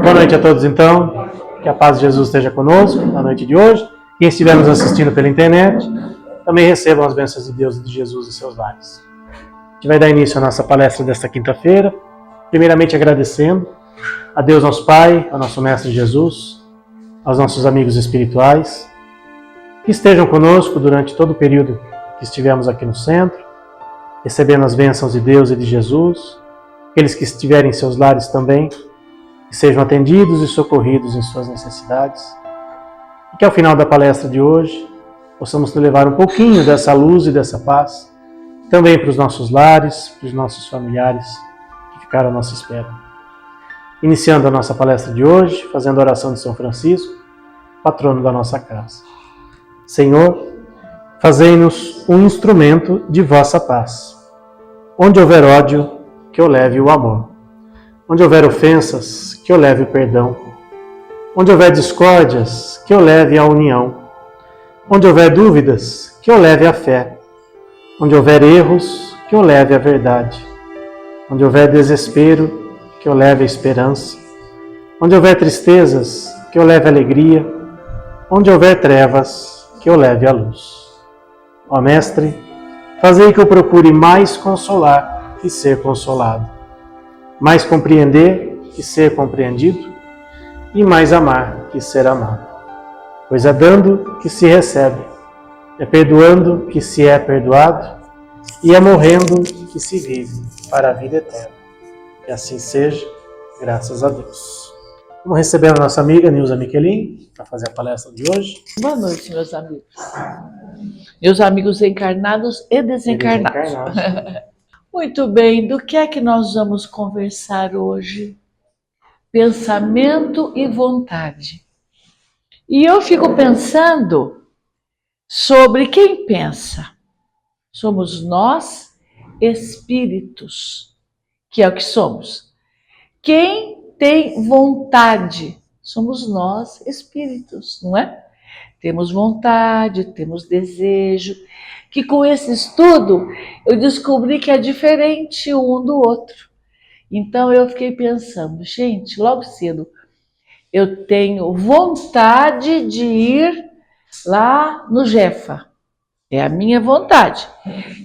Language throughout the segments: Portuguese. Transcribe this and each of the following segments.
Boa noite a todos, então. Que a paz de Jesus esteja conosco na noite de hoje. Quem estiver nos assistindo pela internet, também recebam as bênçãos de Deus e de Jesus em seus lares. A gente vai dar início à nossa palestra desta quinta-feira, primeiramente agradecendo a Deus nosso Pai, ao nosso Mestre Jesus, aos nossos amigos espirituais, que estejam conosco durante todo o período que estivemos aqui no centro, recebendo as bênçãos de Deus e de Jesus, aqueles que estiverem em seus lares também, que sejam atendidos e socorridos em suas necessidades, e que ao final da palestra de hoje possamos levar um pouquinho dessa luz e dessa paz também para os nossos lares, para os nossos familiares que ficaram à nossa espera. Iniciando a nossa palestra de hoje, fazendo a oração de São Francisco, patrono da nossa casa. Senhor, fazei-nos um instrumento de vossa paz. Onde houver ódio, que eu leve o amor. Onde houver ofensas, que eu leve o perdão. Onde houver discórdias, que eu leve a união. Onde houver dúvidas, que eu leve a fé. Onde houver erros, que eu leve a verdade. Onde houver desespero, que eu leve a esperança. Onde houver tristezas, que eu leve a alegria. Onde houver trevas, que eu leve a luz. Ó Mestre, fazei que eu procure mais consolar que ser consolado. Mais compreender que ser compreendido, e mais amar que ser amado. Pois é dando que se recebe, é perdoando que se é perdoado, e é morrendo que se vive para a vida eterna. Que assim seja, graças a Deus. Vamos receber a nossa amiga Nilza Michelin para fazer a palestra de hoje. Boa noite, meus amigos. Meus amigos encarnados e desencarnados. Muito bem, do que é que nós vamos conversar hoje? Pensamento e vontade. E eu fico pensando sobre quem pensa. Somos nós, espíritos, que é o que somos. Quem tem vontade? Somos nós, espíritos, não é? Temos vontade, temos desejo, que com esse estudo eu descobri que é diferente um do outro. Então eu fiquei pensando, gente, logo cedo, eu tenho vontade de ir lá no Jefa. É a minha vontade.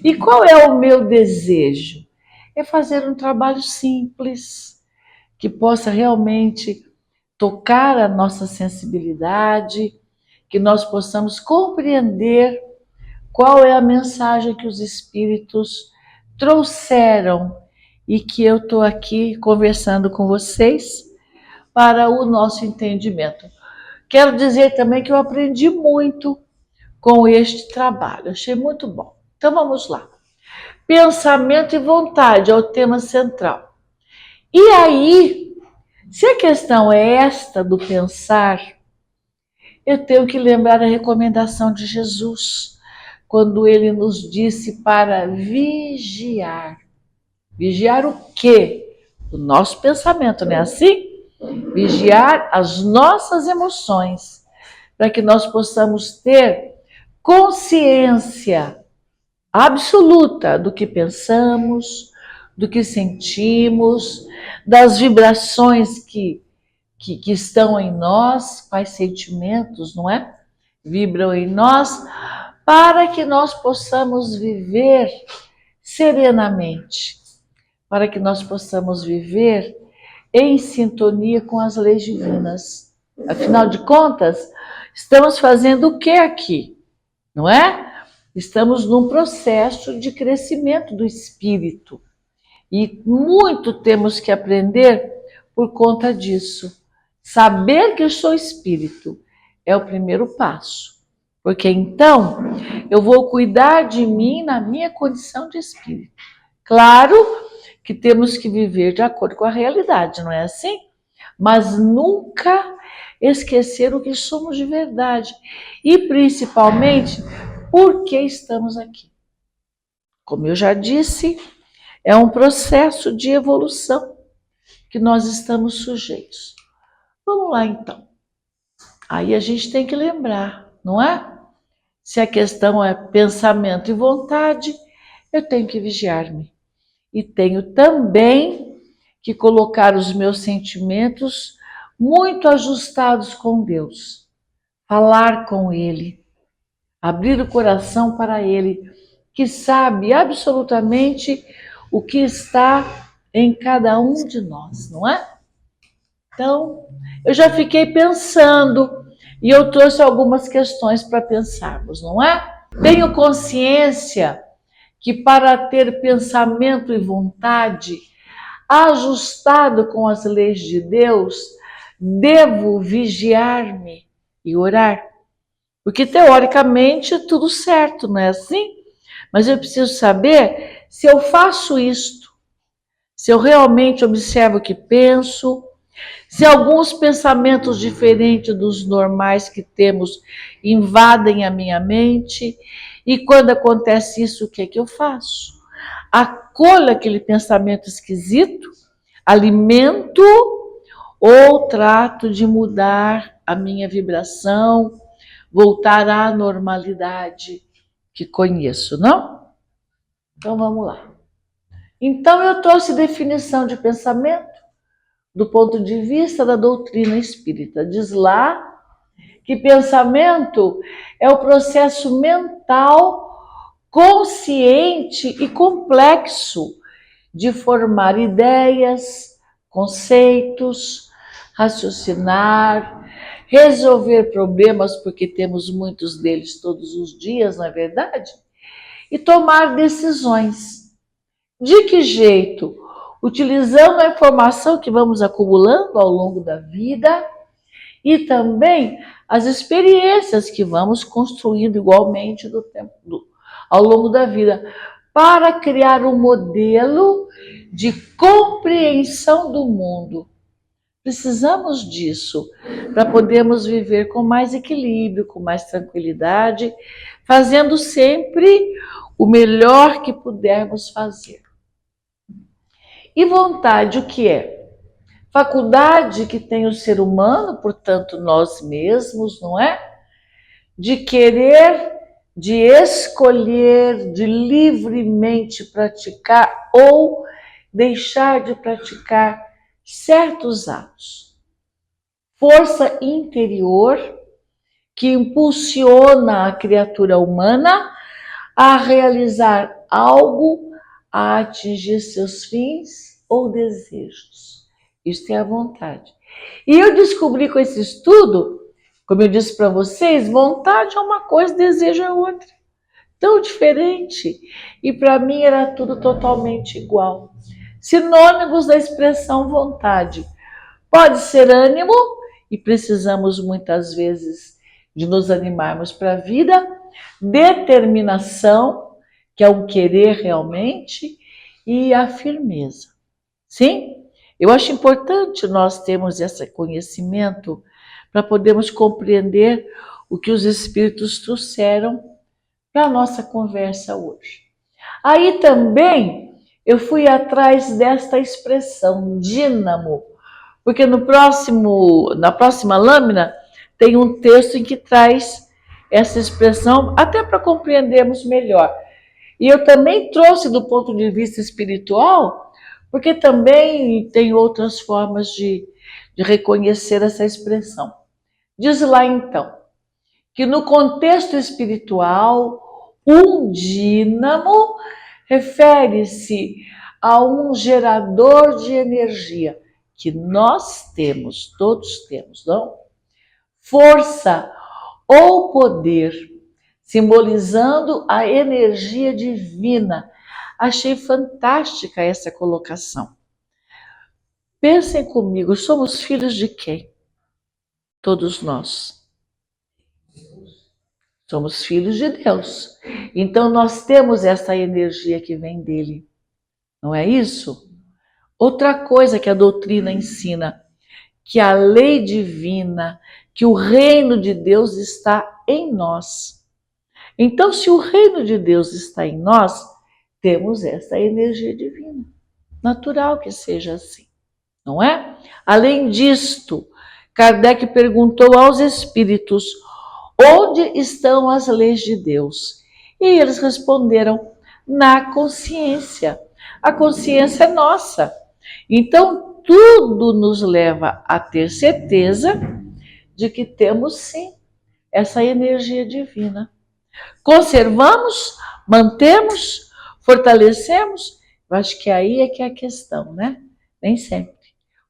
E qual é o meu desejo? É fazer um trabalho simples, que possa realmente tocar a nossa sensibilidade, que nós possamos compreender qual é a mensagem que os espíritos trouxeram e que eu estou aqui conversando com vocês para o nosso entendimento. Quero dizer também que eu aprendi muito com este trabalho, achei muito bom. Então vamos lá. Pensamento e vontade é o tema central. E aí, se a questão é esta do pensar, eu tenho que lembrar a recomendação de Jesus, quando ele nos disse para vigiar. Vigiar o quê? O nosso pensamento, não é assim? Vigiar as nossas emoções, para que nós possamos ter consciência absoluta do que pensamos, do que sentimos, das vibrações que estão em nós, quais sentimentos, não é? Vibram em nós, para que nós possamos viver serenamente, para que nós possamos viver em sintonia com as leis divinas. Afinal de contas, estamos fazendo o que aqui, não é? Estamos num processo de crescimento do espírito e muito temos que aprender por conta disso. Saber que eu sou espírito é o primeiro passo, porque então eu vou cuidar de mim na minha condição de espírito. Claro que temos que viver de acordo com a realidade, não é assim? Mas nunca esquecer o que somos de verdade e principalmente por que estamos aqui. Como eu já disse, é um processo de evolução que nós estamos sujeitos. Vamos lá então. Aí a gente tem que lembrar, não é? Se a questão é pensamento e vontade, eu tenho que vigiar-me. E tenho também que colocar os meus sentimentos muito ajustados com Deus, falar com Ele, abrir o coração para Ele, que sabe absolutamente o que está em cada um de nós, não é? Então, eu já fiquei pensando e eu trouxe algumas questões para pensarmos, não é? Tenho consciência que para ter pensamento e vontade ajustado com as leis de Deus, devo vigiar-me e orar. Porque teoricamente tudo certo, não é assim? Mas eu preciso saber se eu faço isto, se eu realmente observo o que penso, se alguns pensamentos diferentes dos normais que temos invadem a minha mente, e quando acontece isso, o que é que eu faço? Acolho aquele pensamento esquisito, alimento ou trato de mudar a minha vibração, voltar à normalidade que conheço, não? Então vamos lá. Então eu trouxe definição de pensamento do ponto de vista da doutrina espírita. Diz lá que pensamento é o processo mental consciente e complexo de formar ideias, conceitos, raciocinar, resolver problemas, porque temos muitos deles todos os dias, não é verdade? E tomar decisões. De que jeito? Utilizando a informação que vamos acumulando ao longo da vida e também as experiências que vamos construindo igualmente ao longo da vida, para criar um modelo de compreensão do mundo. Precisamos disso para podermos viver com mais equilíbrio, com mais tranquilidade, fazendo sempre o melhor que pudermos fazer. E vontade, o que é? Faculdade que tem o ser humano, portanto nós mesmos, não é? De querer, de escolher, de livremente praticar ou deixar de praticar certos atos. Força interior que impulsiona a criatura humana a realizar algo, a atingir seus fins ou desejos. Isso é a vontade. E eu descobri com esse estudo, como eu disse para vocês, vontade é uma coisa, desejo é outra. Tão diferente. E para mim era tudo totalmente igual. Sinônimos da expressão vontade. Pode ser ânimo, e precisamos muitas vezes de nos animarmos para a vida, determinação, que é um querer realmente, e a firmeza. Sim? Eu acho importante nós termos esse conhecimento para podermos compreender o que os espíritos trouxeram para a nossa conversa hoje. Aí também eu fui atrás desta expressão, dínamo, porque na próxima lâmina tem um texto em que traz essa expressão, até para compreendermos melhor. E eu também trouxe do ponto de vista espiritual, porque também tem outras formas de reconhecer essa expressão. Diz lá então, que no contexto espiritual, um dínamo refere-se a um gerador de energia que nós temos, todos temos, não? Força ou poder, simbolizando a energia divina. Achei fantástica essa colocação. Pensem comigo, somos filhos de quem? Todos nós. Somos filhos de Deus. Então nós temos essa energia que vem dele. Não é isso? Outra coisa que a doutrina ensina, que a lei divina, que o reino de Deus está em nós. Então, se o reino de Deus está em nós, temos essa energia divina. Natural que seja assim, não é? Além disto, Kardec perguntou aos espíritos: onde estão as leis de Deus? E eles responderam: na consciência. A consciência é nossa. Então, tudo nos leva a ter certeza de que temos sim essa energia divina. Conservamos, mantemos, fortalecemos? Eu acho que aí é que é a questão, né? Nem sempre.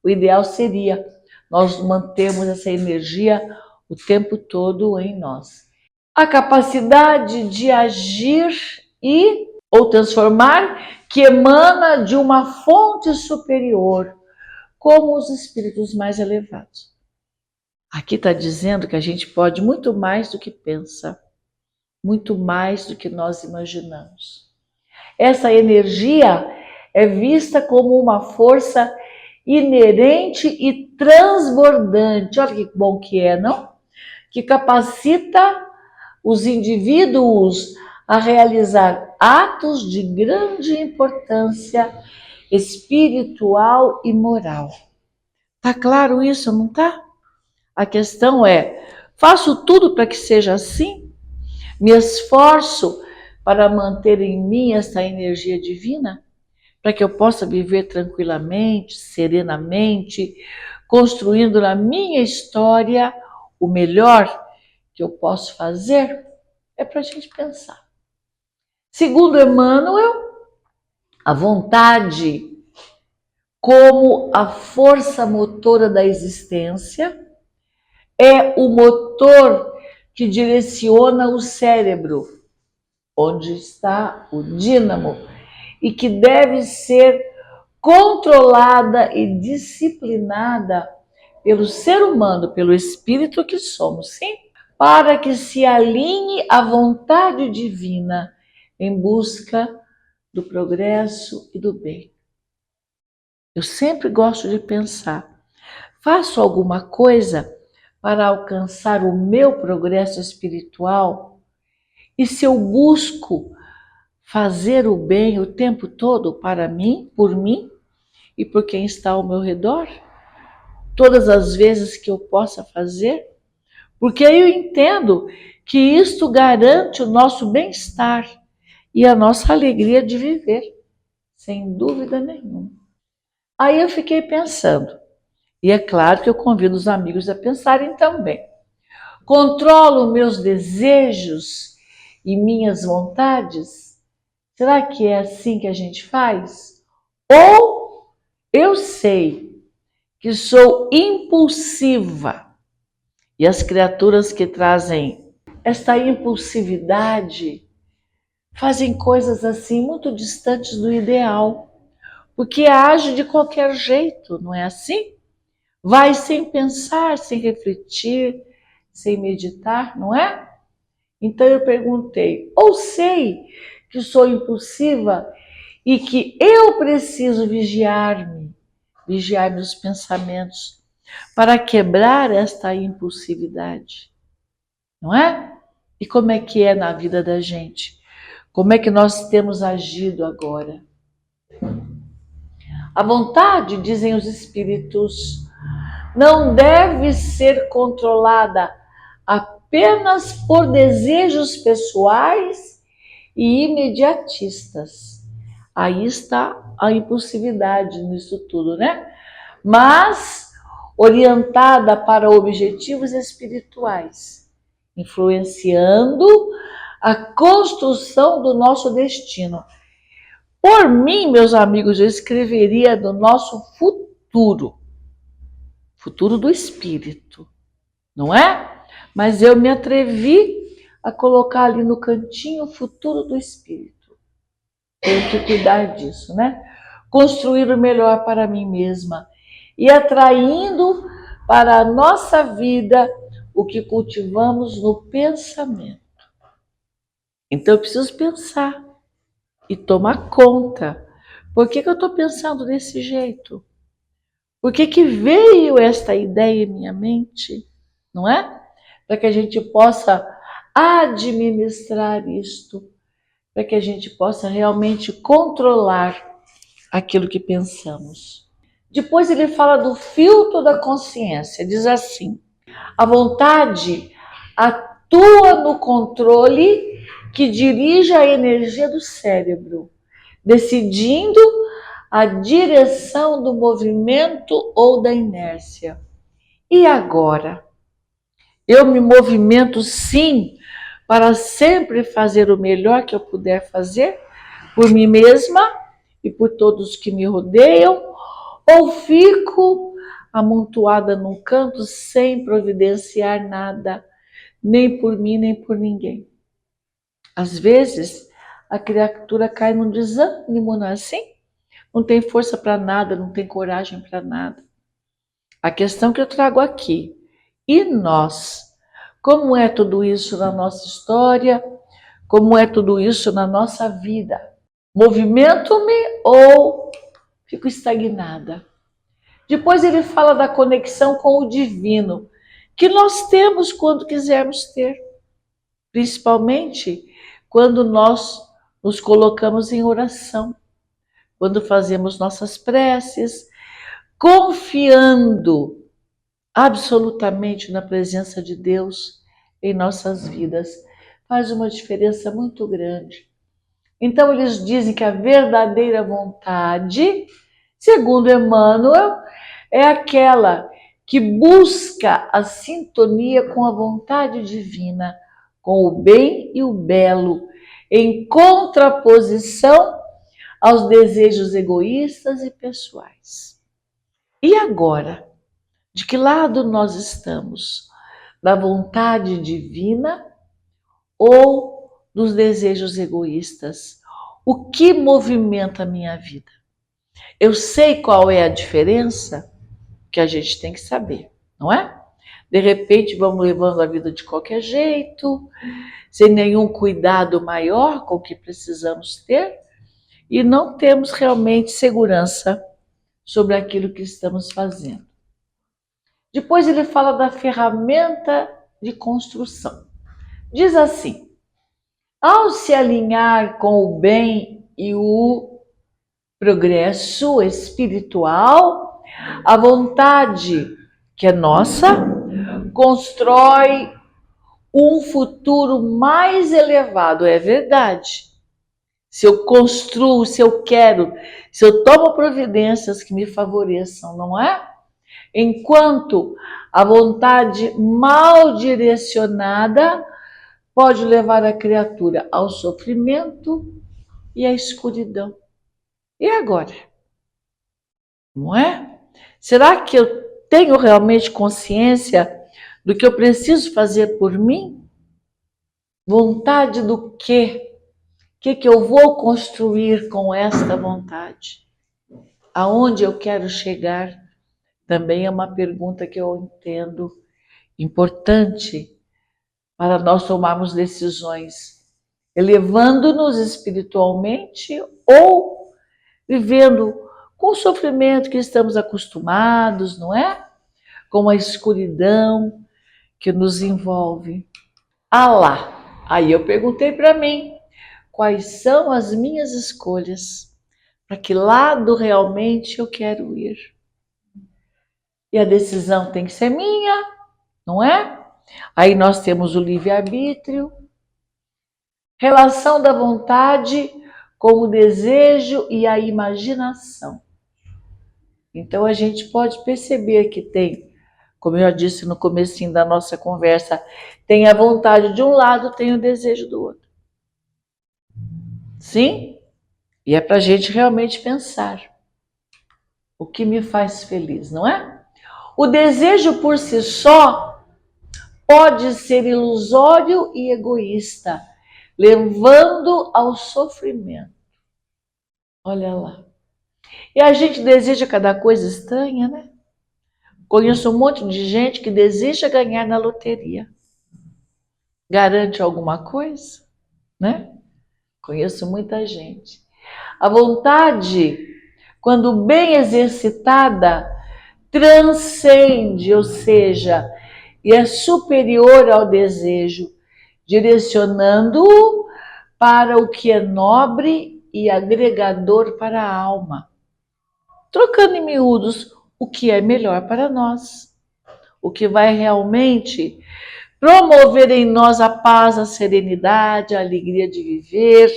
O ideal seria nós mantermos essa energia o tempo todo em nós. A capacidade de agir ou transformar que emana de uma fonte superior, como os espíritos mais elevados. Aqui está dizendo que a gente pode muito mais do que pensa, muito mais do que nós imaginamos. Essa energia é vista como uma força inerente e transbordante. Olha que bom que é, não? Que capacita os indivíduos a realizar atos de grande importância espiritual e moral. Tá claro isso, não tá? A questão é: faço tudo para que seja assim? Me esforço para manter em mim essa energia divina? Para que eu possa viver tranquilamente, serenamente, construindo na minha história o melhor que eu posso fazer? É para a gente pensar. Segundo Emmanuel, a vontade, como a força motora da existência, é o motor que direciona o cérebro, onde está o dínamo, e que deve ser controlada e disciplinada pelo ser humano, pelo espírito que somos, sim, para que se alinhe à vontade divina em busca do progresso e do bem. Eu sempre gosto de pensar: faço alguma coisa para alcançar o meu progresso espiritual? E se eu busco fazer o bem o tempo todo para mim, por mim e por quem está ao meu redor? Todas as vezes que eu possa fazer? Porque eu entendo que isto garante o nosso bem-estar e a nossa alegria de viver, sem dúvida nenhuma. Aí eu fiquei pensando, e é claro que eu convido os amigos a pensarem também. Controlo meus desejos e minhas vontades? Será que é assim que a gente faz? Ou eu sei que sou impulsiva e as criaturas que trazem esta impulsividade fazem coisas assim muito distantes do ideal, porque age de qualquer jeito, não é assim? Vai sem pensar, sem refletir, sem meditar, não é? Então eu perguntei: ou sei que sou impulsiva e que eu preciso vigiar meus pensamentos para quebrar esta impulsividade, não é? E como é que é na vida da gente? Como é que nós temos agido agora? A vontade, dizem os espíritos, não deve ser controlada apenas por desejos pessoais e imediatistas. Aí está a impulsividade nisso tudo, né? Mas orientada para objetivos espirituais, influenciando a construção do nosso destino. Por mim, meus amigos, eu escreveria do nosso futuro do espírito, não é? Mas eu me atrevi a colocar ali no cantinho o futuro do espírito. Tenho que cuidar disso, né? Construir o melhor para mim mesma e atraindo para a nossa vida o que cultivamos no pensamento. Então eu preciso pensar e tomar conta. Por que eu estou pensando desse jeito? Por que veio esta ideia em minha mente? Não é? Para que a gente possa administrar isto, para que a gente possa realmente controlar aquilo que pensamos. Depois ele fala do filtro da consciência, diz assim: a vontade atua no controle que dirige a energia do cérebro, decidindo a direção do movimento ou da inércia. E agora? Eu me movimento sim para sempre fazer o melhor que eu puder fazer por mim mesma e por todos que me rodeiam, ou fico amontoada num canto sem providenciar nada, nem por mim, nem por ninguém. Às vezes, a criatura cai num desânimo, não é assim? Não tem força para nada, não tem coragem para nada. A questão que eu trago aqui, e nós? Como é tudo isso na nossa história? Como é tudo isso na nossa vida? Movimento-me ou fico estagnada? Depois ele fala da conexão com o divino, que nós temos quando quisermos ter, principalmente quando nós nos colocamos em oração, quando fazemos nossas preces, confiando absolutamente na presença de Deus em nossas vidas. Faz uma diferença muito grande. Então eles dizem que a verdadeira vontade, segundo Emmanuel, é aquela que busca a sintonia com a vontade divina, com o bem e o belo, em contraposição aos desejos egoístas e pessoais. E agora? De que lado nós estamos? Da vontade divina ou dos desejos egoístas? O que movimenta a minha vida? Eu sei qual é a diferença? Que a gente tem que saber, não é? De repente vamos levando a vida de qualquer jeito, sem nenhum cuidado maior com o que precisamos ter, e não temos realmente segurança sobre aquilo que estamos fazendo. Depois ele fala da ferramenta de construção. Diz assim: ao se alinhar com o bem e o progresso espiritual, a vontade que é nossa constrói um futuro mais elevado. É verdade. Se eu construo, se eu quero, se eu tomo providências que me favoreçam, não é? Enquanto a vontade mal direcionada pode levar a criatura ao sofrimento e à escuridão. E agora? Não é? Será que eu tenho realmente consciência do que eu preciso fazer por mim? Vontade do quê? O que eu vou construir com esta vontade? Aonde eu quero chegar? Também é uma pergunta que eu entendo importante para nós tomarmos decisões, elevando-nos espiritualmente ou vivendo com o sofrimento que estamos acostumados, não é? Com a escuridão que nos envolve. Ah lá! Aí eu perguntei para mim, quais são as minhas escolhas? Para que lado realmente eu quero ir? E a decisão tem que ser minha, não é? Aí nós temos o livre-arbítrio, relação da vontade com o desejo e a imaginação. Então a gente pode perceber que tem, como eu já disse no comecinho da nossa conversa, tem a vontade de um lado, tem o desejo do outro. Sim? E é para a gente realmente pensar o que me faz feliz, não é? O desejo por si só pode ser ilusório e egoísta, levando ao sofrimento. Olha lá. E a gente deseja cada coisa estranha, né? Conheço um monte de gente que deseja ganhar na loteria. Garante alguma coisa, né? Conheço muita gente. A vontade, quando bem exercitada, transcende, ou seja, e é superior ao desejo, direcionando-o para o que é nobre e agregador para a alma. Trocando em miúdos, o que é melhor para nós, o que vai realmente promover em nós a paz, a serenidade, a alegria de viver,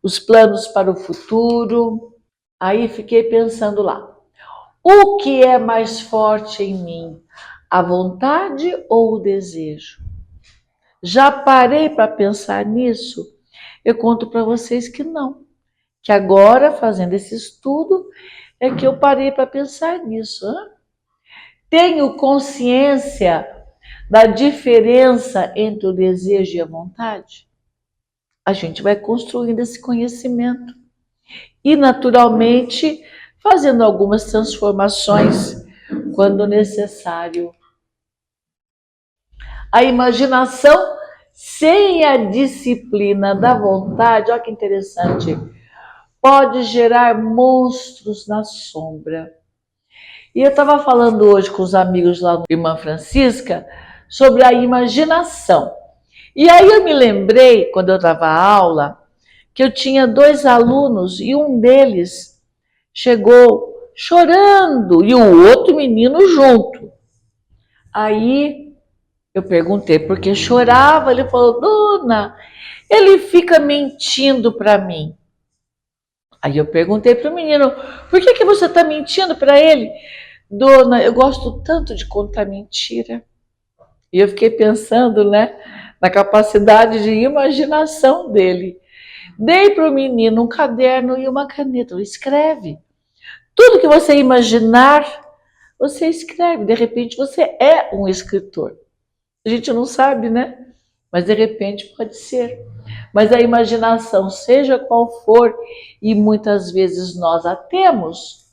os planos para o futuro. Aí fiquei pensando lá, o que é mais forte em mim, a vontade ou o desejo? Já parei para pensar nisso? Eu conto para vocês que não, que agora, fazendo esse estudo, é que eu parei para pensar nisso. Tenho consciência da diferença entre o desejo e a vontade? A gente vai construindo esse conhecimento e, naturalmente, fazendo algumas transformações quando necessário. A imaginação sem a disciplina da vontade, olha que interessante, pode gerar monstros na sombra. E eu estava falando hoje com os amigos lá do Irmã Francisca sobre a imaginação. E aí eu me lembrei, quando eu dava aula, que eu tinha 2 alunos e um deles chegou chorando e o outro menino junto. Aí eu perguntei por que chorava, ele falou, dona, ele fica mentindo para mim. Aí eu perguntei para o menino, por que você está mentindo para ele? Dona, eu gosto tanto de contar mentira. E eu fiquei pensando, né, na capacidade de imaginação dele. Dei para o menino um caderno e uma caneta. Escreve. Tudo que você imaginar, você escreve. De repente você é um escritor. A gente não sabe, né? Mas de repente pode ser. Mas a imaginação, seja qual for, e muitas vezes nós a temos,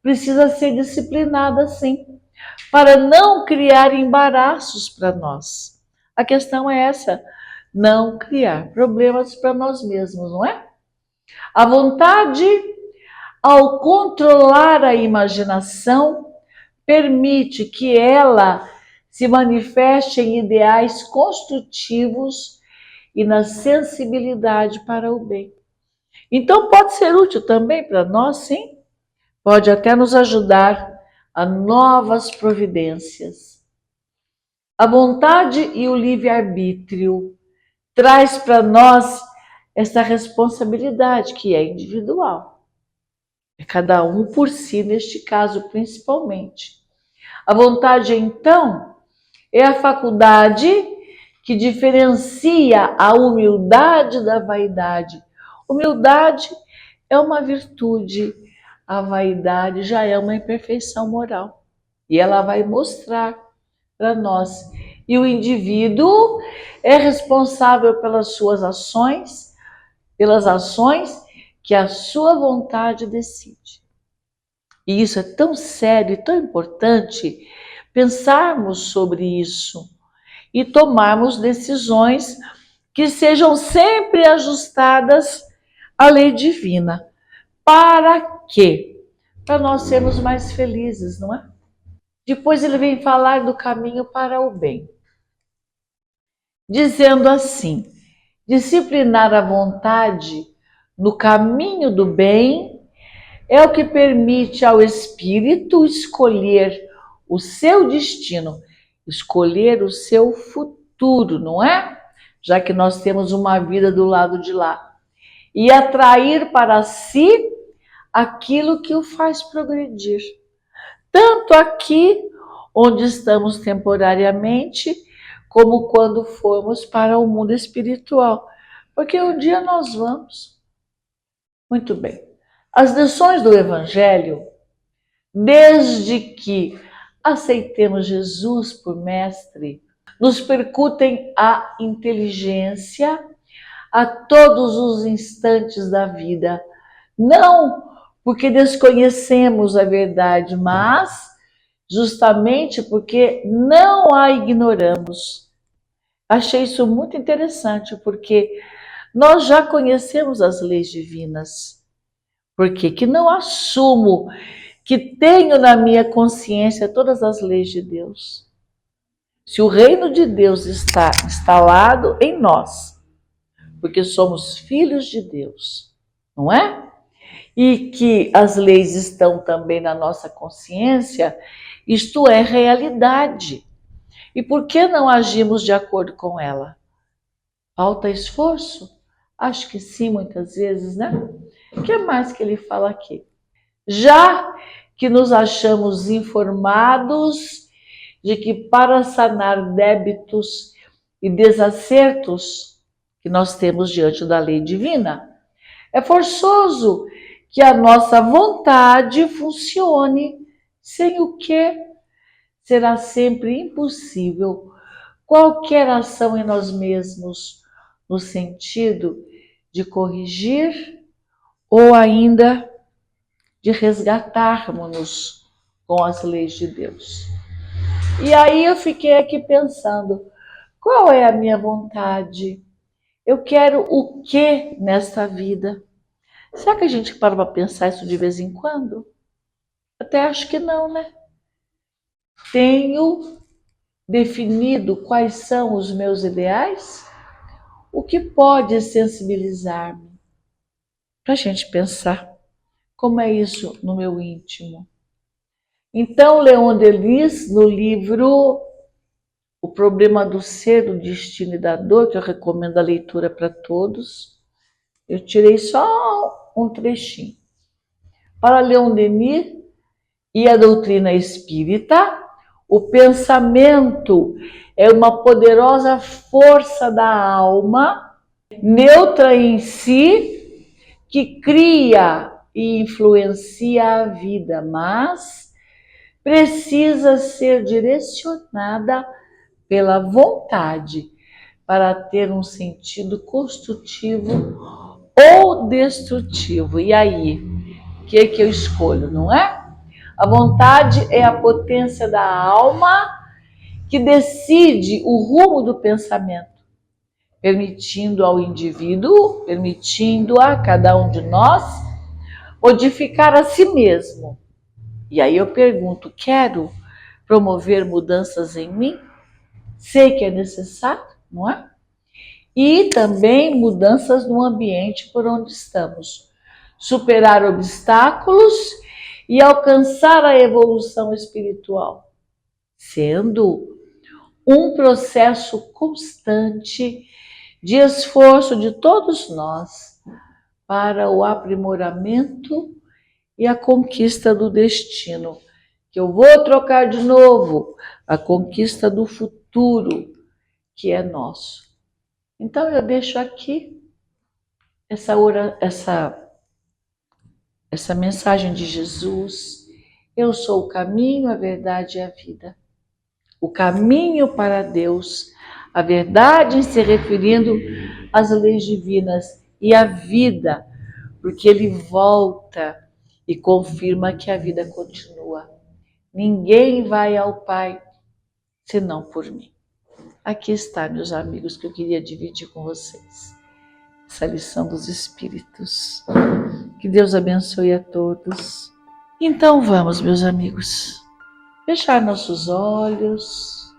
precisa ser disciplinada sim, para não criar embaraços para nós. A questão é essa, não criar problemas para nós mesmos, não é? A vontade, ao controlar a imaginação, permite que ela se manifeste em ideais construtivos e na sensibilidade para o bem. Então pode ser útil também para nós, sim. Pode até nos ajudar a novas providências. A vontade e o livre-arbítrio traz para nós essa responsabilidade que é individual. É cada um por si, neste caso principalmente. A vontade, então, é a faculdade que diferencia a humildade da vaidade. Humildade é uma virtude, a vaidade já é uma imperfeição moral. E ela vai mostrar para nós. E o indivíduo é responsável pelas suas ações, pelas ações que a sua vontade decide. E isso é tão sério e tão importante pensarmos sobre isso e tomarmos decisões que sejam sempre ajustadas à lei divina. Para quê? Para nós sermos mais felizes, não é? Depois ele vem falar do caminho para o bem, dizendo assim: disciplinar a vontade no caminho do bem é o que permite ao espírito escolher o seu destino, escolher o seu futuro, não é? Já que nós temos uma vida do lado de lá. E atrair para si aquilo que o faz progredir. Tanto aqui, onde estamos temporariamente, como quando formos para o mundo espiritual. Porque um dia nós vamos. Muito bem. As lições do Evangelho, desde que aceitemos Jesus por mestre, nos percutem a inteligência a todos os instantes da vida. Não porque desconhecemos a verdade, mas justamente porque não a ignoramos. Achei isso muito interessante, porque nós já conhecemos as leis divinas. Por que que não assumo que tenho na minha consciência todas as leis de Deus? Se o reino de Deus está instalado em nós, porque somos filhos de Deus, não é? E que as leis estão também na nossa consciência, isto é realidade. E por que não agimos de acordo com ela? Falta esforço? Acho que sim, muitas vezes, né? O que mais que ele fala aqui? já que nos achamos informados de que para sanar débitos e desacertos que nós temos diante da lei divina, é forçoso que a nossa vontade funcione, sem o que será sempre impossível qualquer ação em nós mesmos, no sentido de corrigir ou ainda de resgatarmos-nos com as leis de Deus. E aí eu fiquei aqui pensando, qual é a minha vontade? Eu quero o que nesta vida? Será que a gente para pensar isso de vez em quando? Até acho que não, né? Tenho definido quais são os meus ideais? O que pode sensibilizar-me? Para a gente pensar, como é isso no meu íntimo? Então, Leon Denis, no livro O Problema do Ser, do Destino e da Dor, que eu recomendo a leitura para todos, eu tirei só um trechinho. Para Leon Denis e a doutrina espírita, o pensamento é uma poderosa força da alma, neutra em si, que cria e influencia a vida, mas precisa ser direcionada pela vontade para ter um sentido construtivo ou destrutivo. E aí, o que eu escolho, não é? A vontade é a potência da alma que decide o rumo do pensamento, permitindo ao indivíduo, permitindo a cada um de nós, modificar a si mesmo. E aí eu pergunto, quero promover mudanças em mim? Sei que é necessário, não é? E também mudanças no ambiente por onde estamos. Superar obstáculos e alcançar a evolução espiritual, sendo um processo constante de esforço de todos nós para o aprimoramento e a conquista do destino, que eu vou trocar de novo, a conquista do futuro, que é nosso. Então eu deixo aqui essa mensagem de Jesus. Eu sou o caminho, a verdade e a vida. O caminho para Deus, a verdade em se referindo às leis divinas e a vida, porque ele volta e confirma que a vida continua. Ninguém vai ao Pai senão por mim. Aqui está, meus amigos, que eu queria dividir com vocês. Essa lição dos Espíritos. Que Deus abençoe a todos. Então vamos, meus amigos, fechar nossos olhos,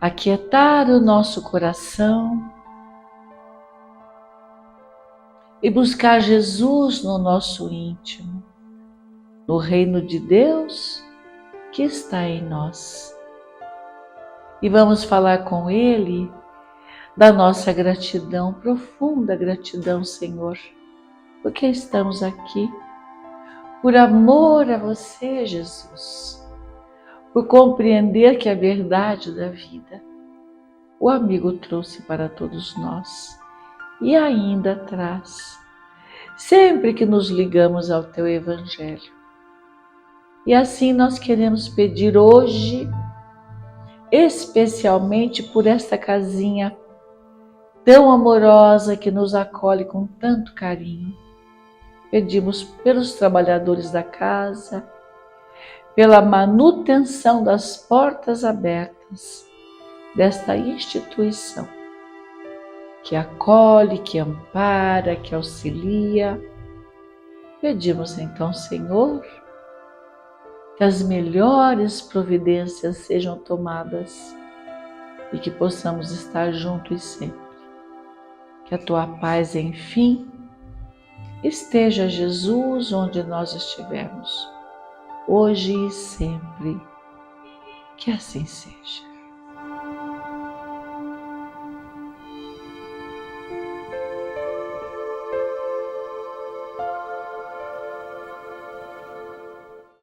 aquietar o nosso coração e buscar Jesus no nosso íntimo, no reino de Deus que está em nós. E vamos falar com Ele da nossa gratidão, profunda gratidão, Senhor, porque estamos aqui por amor a você, Jesus, por compreender que a verdade da vida o amigo trouxe para todos nós e ainda traz, sempre que nos ligamos ao teu Evangelho. E assim nós queremos pedir hoje, especialmente por esta casinha tão amorosa que nos acolhe com tanto carinho. Pedimos pelos trabalhadores da casa, pela manutenção das portas abertas desta instituição, que acolhe, que ampara, que auxilia. Pedimos então, Senhor, que as melhores providências sejam tomadas e que possamos estar juntos sempre. Que a tua paz, enfim, esteja, Jesus, onde nós estivermos, hoje e sempre. Que assim seja.